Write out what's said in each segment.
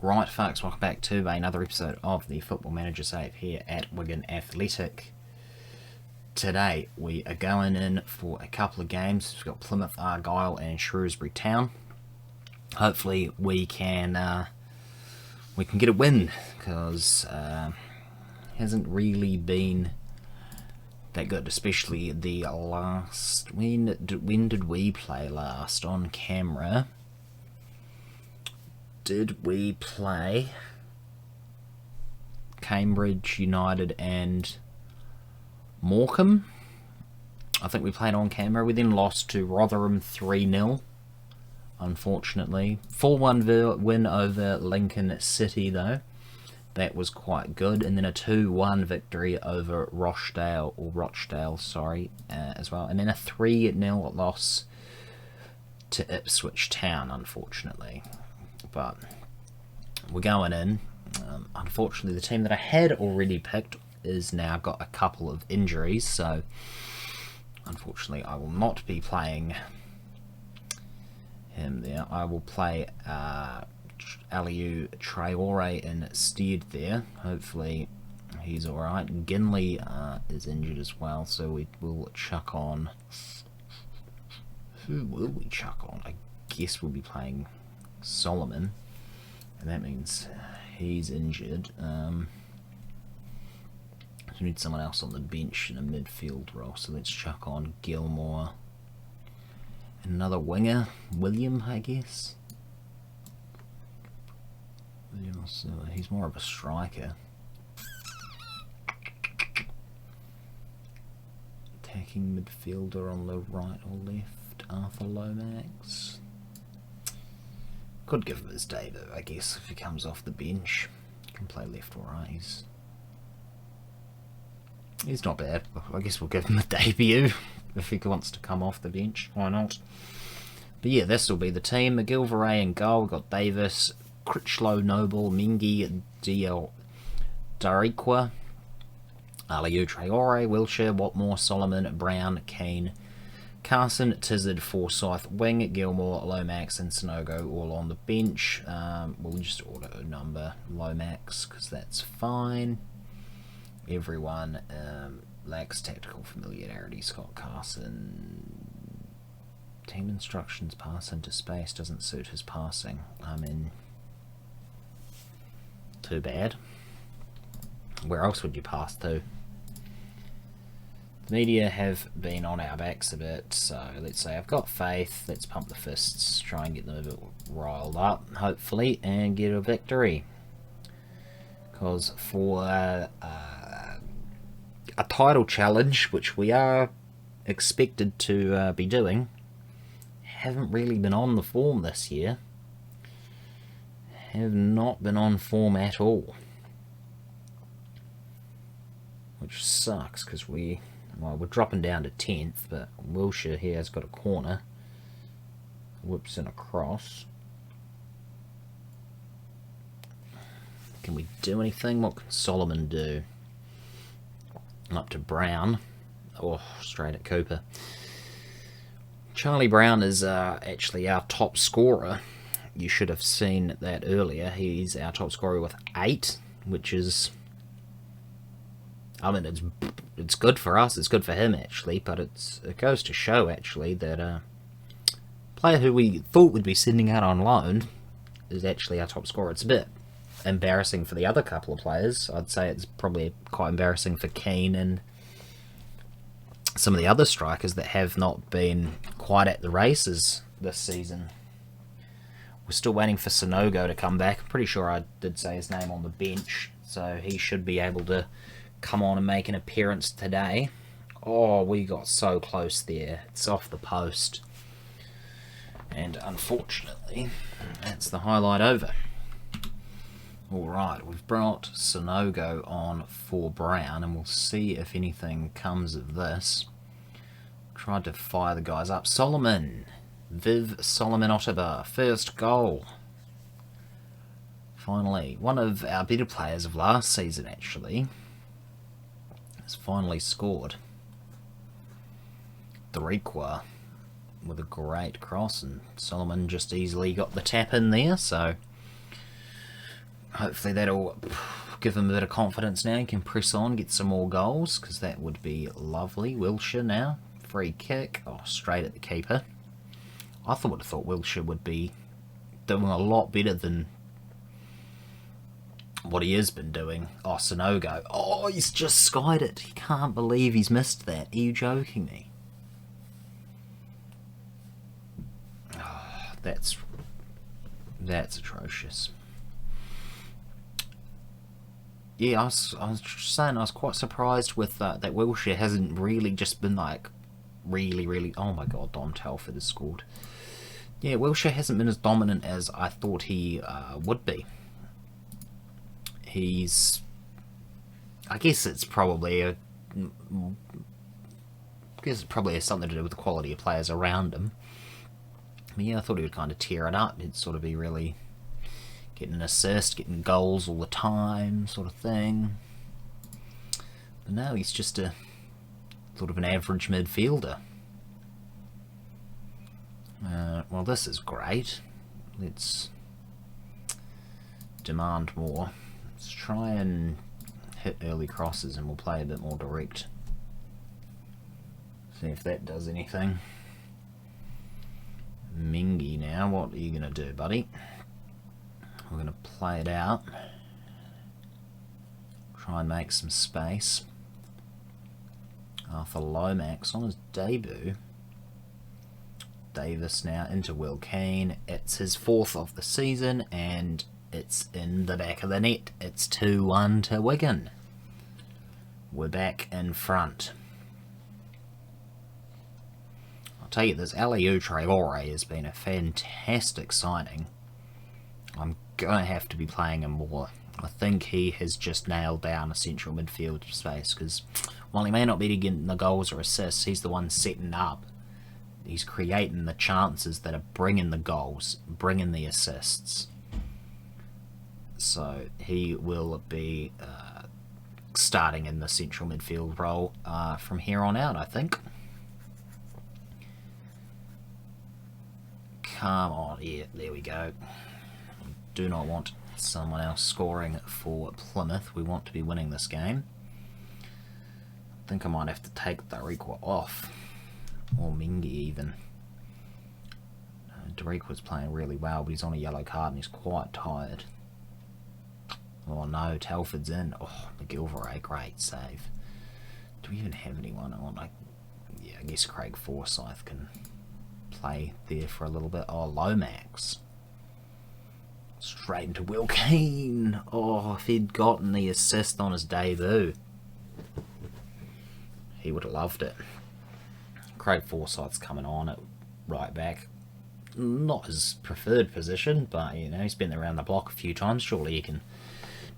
Right folks, welcome back to another episode of the Football Manager Save here at Wigan Athletic. Today we are going in for a couple of games. We've got Plymouth Argyle and Shrewsbury Town. Hopefully we can get a win, because hasn't really been that good, especially the last... When did we play last on camera? Did we play Cambridge United and Morecambe? I think we played on camera. We then lost to Rotherham 3-0, unfortunately. 4-1 win over Lincoln City, though. That was quite good. And then a 2-1 victory over Rochdale, as well. And then a 3-0 loss to Ipswich Town, unfortunately. But we're going in. Unfortunately, the team that I had already picked is now got a couple of injuries, so unfortunately I will not be playing him there. I will play Aliou Traore instead there. Hopefully he's alright. Ginley is injured as well, so we will chuck on... Who will we chuck on? I guess we'll be playing Solomon, and that means he's injured. So we need someone else on the bench in a midfield role, so let's chuck on Gilmore. Another winger, William, I guess. He's more of a striker. Attacking midfielder on the right or left, Arthur Lomax. Could give him his debut, I guess, if he comes off the bench. Can play left or right. He's not bad. I guess we'll give him a debut if he wants to come off the bench. Why not? But yeah, this will be the team. McGilvray in goal. We've got Davis, Critchlow, Noble, Mengi, Dariqua, Aliou Traore, Wilshire, Watmore, Solomon, Brown, Keane, Carson, Tizard, Forsyth, Wing, Gilmore, Lomax and Sonogo all on the bench. We'll just auto number Lomax because that's fine. Everyone lacks tactical familiarity. Scott Carson. Team instructions, pass into space, doesn't suit his passing. Too bad. Where else would you pass to? The media have been on our backs a bit, so let's say I've got faith. Let's pump the fists, try and get them a bit riled up, hopefully, and get a victory. Because for a title challenge, which we are expected to be doing, haven't really been on the form this year. Have not been on form at all. Which sucks, because we're dropping down to 10th, but Wilshire here has got a corner. Whips in a cross. Can we do anything? What can Solomon do? Up to Brown. Oh, straight at Cooper. Charlie Brown is actually our top scorer. You should have seen that earlier. He's our top scorer with 8, which is... I mean, it's good for us, it's good for him actually, but it goes to show actually that a player who we thought would be sending out on loan is actually our top scorer. It's a bit embarrassing for the other couple of players. I'd say it's probably quite embarrassing for Keane and some of the other strikers that have not been quite at the races this season. We're still waiting for Sonogo to come back. I'm pretty sure I did say his name on the bench, so he should be able to come on and make an appearance today. Oh, we got so close there. It's off the post. And unfortunately, that's the highlight over. Alright, we've brought Sonogo on for Brown, and we'll see if anything comes of this. Tried to fire the guys up. Solomon. Viv Solomon Ottabar. First goal. Finally, one of our better players of last season, actually, has finally scored. Dariqua with a great cross, and Solomon just easily got the tap in there, so Hopefully that'll give him a bit of confidence now. He can press on, get some more goals, because that would be lovely. Wiltshire now, free kick, straight at the keeper. I would have thought Wiltshire would be doing a lot better than what he has been doing. Sonogo. He's just skied it. He can't believe he's missed that. Are you joking me? That's atrocious. Yeah, I was saying I was quite surprised with that Wiltshire hasn't really just been like really. Oh my god, Dom Telford has scored. Yeah, Wiltshire hasn't been as dominant as I thought he would be. I guess it's probably has something to do with the quality of players around him. But yeah, I thought he would kind of tear it up. He'd sort of be really getting an assist, getting goals all the time, sort of thing. But no, he's just a sort of an average midfielder. Well, this is great. Let's demand more. Let's try and hit early crosses and we'll play a bit more direct. See if that does anything. Mingy now, what are you going to do, buddy? We're going to play it out. Try and make some space. For Lomax on his debut. Davis now into Will Keane. It's his 4th of the season and it's in the back of the net. It's 2-1 to Wigan. We're back in front. I'll tell you this, Aliou Traore has been a fantastic signing. I'm going to have to be playing him more. I think he has just nailed down a central midfield space because while he may not be getting the goals or assists, he's the one setting up. He's creating the chances that are bringing the goals, bringing the assists. So he will be starting in the central midfield role from here on out, I think. Come on, yeah, there we go. Do not want someone else scoring for Plymouth. We want to be winning this game. I think I might have to take Dariqua off. Or Mingy even. Dariqua's playing really well, but he's on a yellow card and he's quite tired. Oh no, Telford's in. McGilvray, great save. Do we even have anyone on? Yeah, I guess Craig Forsyth can play there for a little bit. Lomax. Straight into Will Keane. If he'd gotten the assist on his debut, he would have loved it. Craig Forsyth's coming on at right back. Not his preferred position, but you know, he's been around the block a few times. Surely he can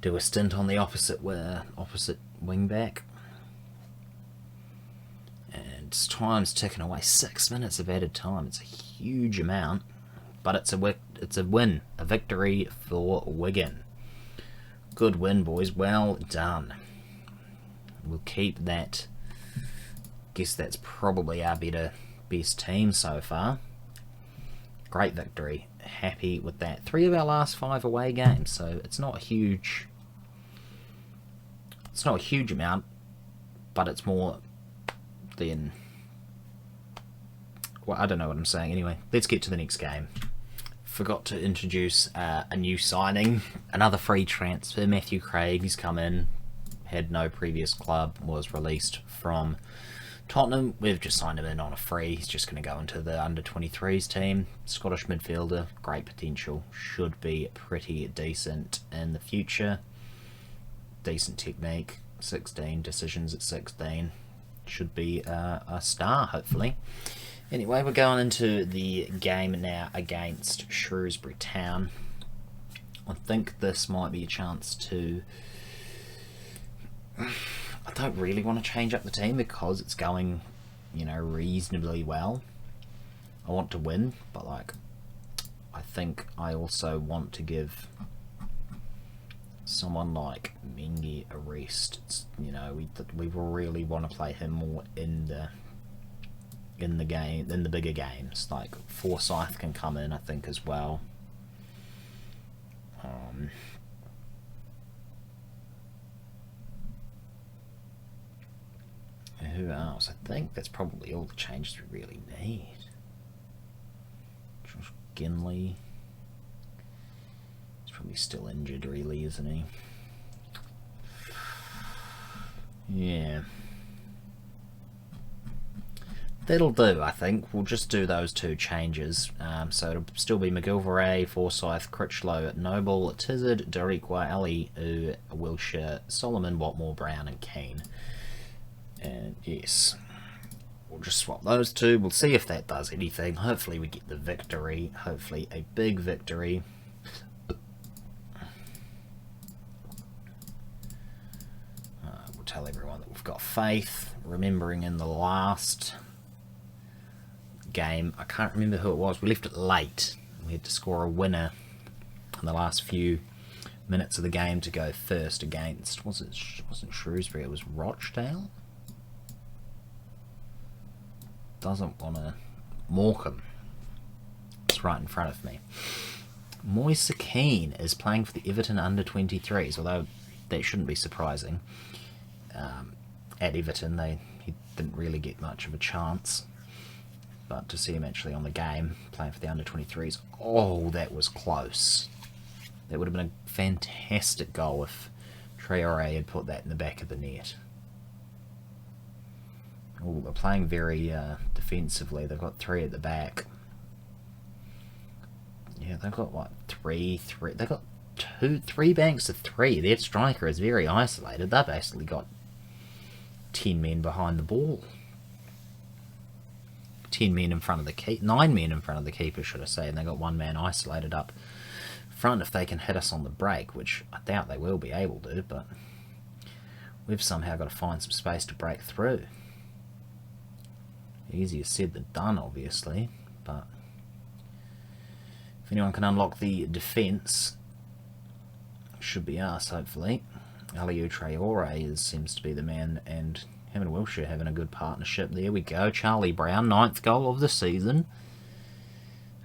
do a stint on the opposite wing back. And time's ticking away. 6 minutes of added time. It's a huge amount, but it's a win, a victory for Wigan. Good win, boys. Well done. We'll keep that. Guess that's probably our best team so far. Great victory. Happy with that. 3 of our last 5 away games, so it's not a huge. It's not a huge amount, but it's more than. Well, I don't know what I'm saying. Anyway, let's get to the next game. Forgot to introduce a new signing, another free transfer. Matthew Craig. He's come in, had no previous club, was released from Tottenham. We've just signed him in on a free. He's just going to go into the under-23s team. Scottish midfielder, great potential. Should be pretty decent in the future. Decent technique. 16 decisions at 16. Should be a star, hopefully. Anyway, we're going into the game now against Shrewsbury Town. I think this might be a chance to... I don't really want to change up the team because it's going, you know, reasonably well. I want to win, but like, I think I also want to give someone like Mingy a rest. It's, you know, we really want to play him more in the game, in the bigger games. Like Forsyth can come in, I think, as well. who else? I think that's probably all the changes we really need. Josh Ginley. He's probably still injured, really, isn't he? Yeah. That'll do, I think. We'll just do those two changes. So it'll still be McGilvray, Forsyth, Critchlow, Noble, Tizard, Doriqua, Ali, Wilshire, Solomon, Watmore, Brown, and Keane. And yes, we'll just swap those two. We'll see if that does anything. Hopefully we get the victory. Hopefully a big victory. We'll tell everyone that we've got faith. Remembering in the last game, I can't remember who it was, we left it late. We had to score a winner in the last few minutes of the game to go first against, wasn't Shrewsbury, it was Rochdale? Doesn't want to... Morecambe. It's right in front of me. Moise Keane is playing for the Everton under-23s, although that shouldn't be surprising. At Everton, he didn't really get much of a chance. But to see him actually on the game, playing for the under-23s, oh, that was close. That would have been a fantastic goal if Traore had put that in the back of the net. Oh, they're playing very defensively. They've got three at the back. Yeah, they've got what, three. They've got three banks of three. Their striker is very isolated. They've basically got 10 men behind the ball. 10 men in front of the keeper, 9 men in front of the keeper, should I say, and they got one man isolated up front if they can hit us on the break, which I doubt they will be able to, but we've somehow got to find some space to break through. Easier said than done, obviously, but if anyone can unlock the defence, it should be us, hopefully. Aliou Traore seems to be the man, and him and Wilshire having a good partnership. There we go. Charlie Brown, 9th goal of the season.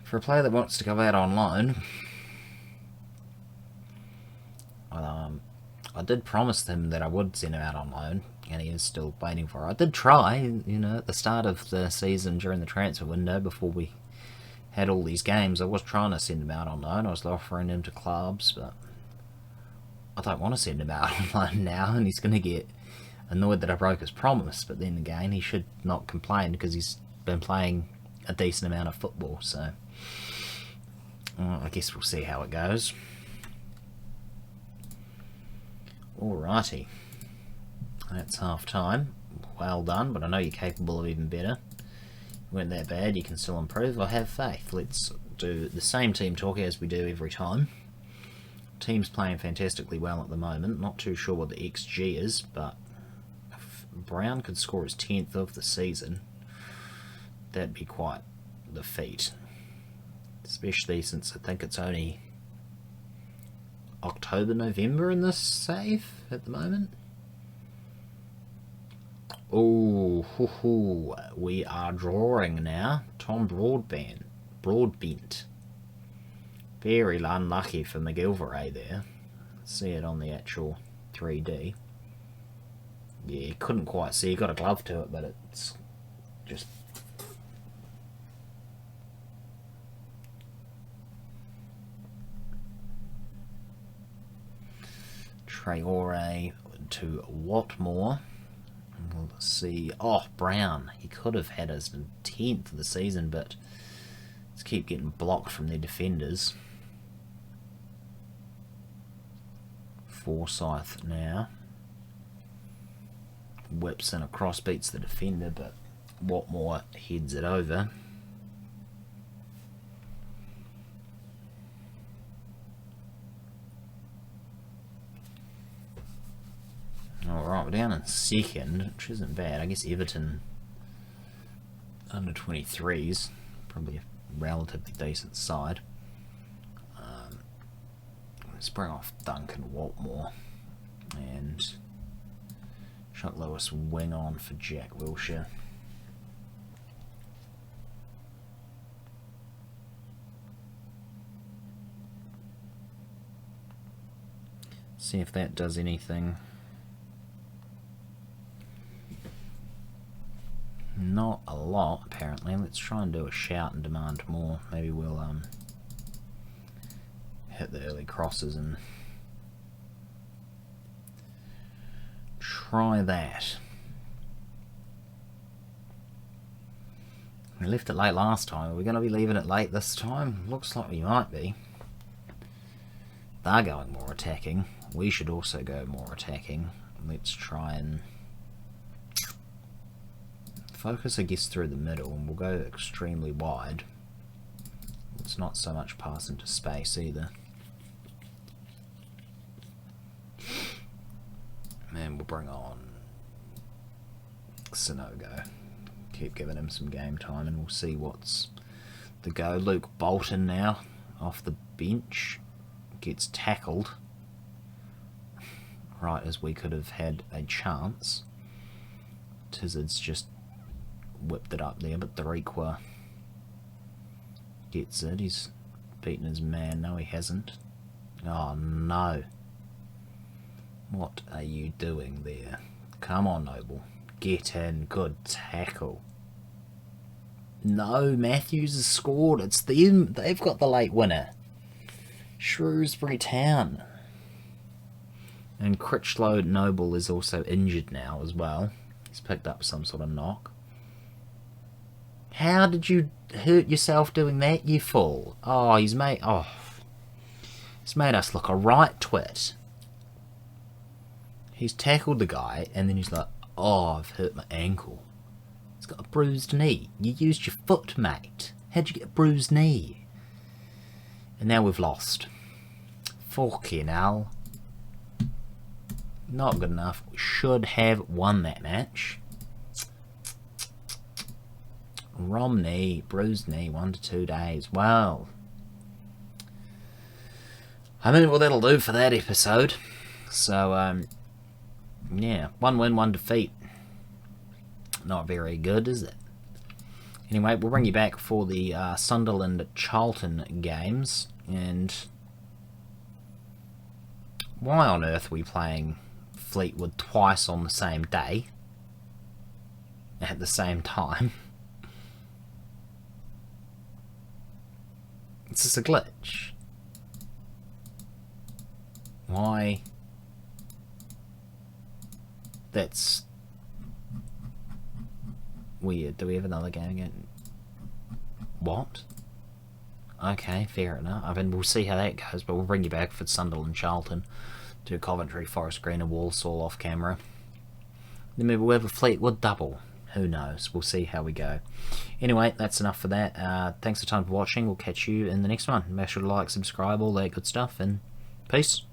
For a player that wants to go out on loan. I did promise him that I would send him out on loan, and he is still waiting for it. I did try, you know, at the start of the season during the transfer window, before we had all these games, I was trying to send him out on loan. I was offering him to clubs, but I don't want to send him out on loan now, and he's going to get annoyed that I broke his promise. But then again, he should not complain because he's been playing a decent amount of football, so I guess we'll see how it goes. Alrighty, that's half time. Well done, but I know you're capable of even better. You weren't that bad, you can still improve. I have faith. Let's do the same team talk as we do every time. Team's playing fantastically well at the moment. Not too sure what the XG is, but if Brown could score his 10th of the season, that'd be quite the feat. Especially since I think it's only October, November in this save at the moment. Oh, we are drawing now. Tom Broadbent. Very unlucky for McGilvray there. See it on the actual 3D. Yeah, you couldn't quite see. You got a glove to it, but it's just... Traore to Watmore. Let's see. Oh, Brown. He could have had his 10th of the season, but let's keep getting blocked from their defenders. Forsyth now. Whips in across, beats the defender, but Watmore heads it over. Alright, we're down in second, which isn't bad. I guess Everton under 23s, probably a relatively decent side. Let's bring off Duncan Watmore and Chuck Lewis wing on for Jack Wilshire. See if that does anything. Not a lot, apparently. Let's try and do a shout and demand more. Maybe we'll hit the early crosses and try that. We left it late last time. Are we going to be leaving it late this time? Looks like we might be. They're going more attacking. We should also go more attacking. Let's try and focus, I guess, through the middle, and we'll go extremely wide. It's not so much pass into space either. And we'll bring on Sinogo. Keep giving him some game time and we'll see what's the go. Luke Bolton now off the bench gets tackled right as we could have had a chance. Tizzard's just whipped it up there, but Dariqua gets it. He's beaten his man. No, he hasn't. Oh no. What are you doing there? Come on, Noble. Get in. Good tackle. No, Matthews has scored. It's them. They've got the late winner. Shrewsbury Town. And Critchlow Noble is also injured now as well. He's picked up some sort of knock. How did you hurt yourself doing that, you fool? Oh, he's made us look a right twit. He's tackled the guy and then he's like, oh, I've hurt my ankle. He's got a bruised knee. You used your foot, mate. How'd you get a bruised knee? And now we've lost. Fucking hell. Not good enough. We should have won that match. Romney, bruised knee, 1 to 2 days. Well, I mean, well, that'll do for that episode. So, yeah, 1 win, 1 defeat. Not very good, is it? Anyway, we'll bring you back for the Sunderland-Charlton games. And why on earth are we playing Fleetwood twice on the same day? At the same time? Is this a glitch? Why? That's weird. Do we have another game again? What? Okay, fair enough. I mean, we'll see how that goes, but we'll bring you back for Sunderland Charlton, to Coventry, Forest Green and Walsall off camera. Then maybe we'll have a Fleetwood double. Who knows? We'll see how we go. Anyway, that's enough for that. Thanks for time for watching. We'll catch you in the next one. Make sure to like, subscribe, all that good stuff, and peace.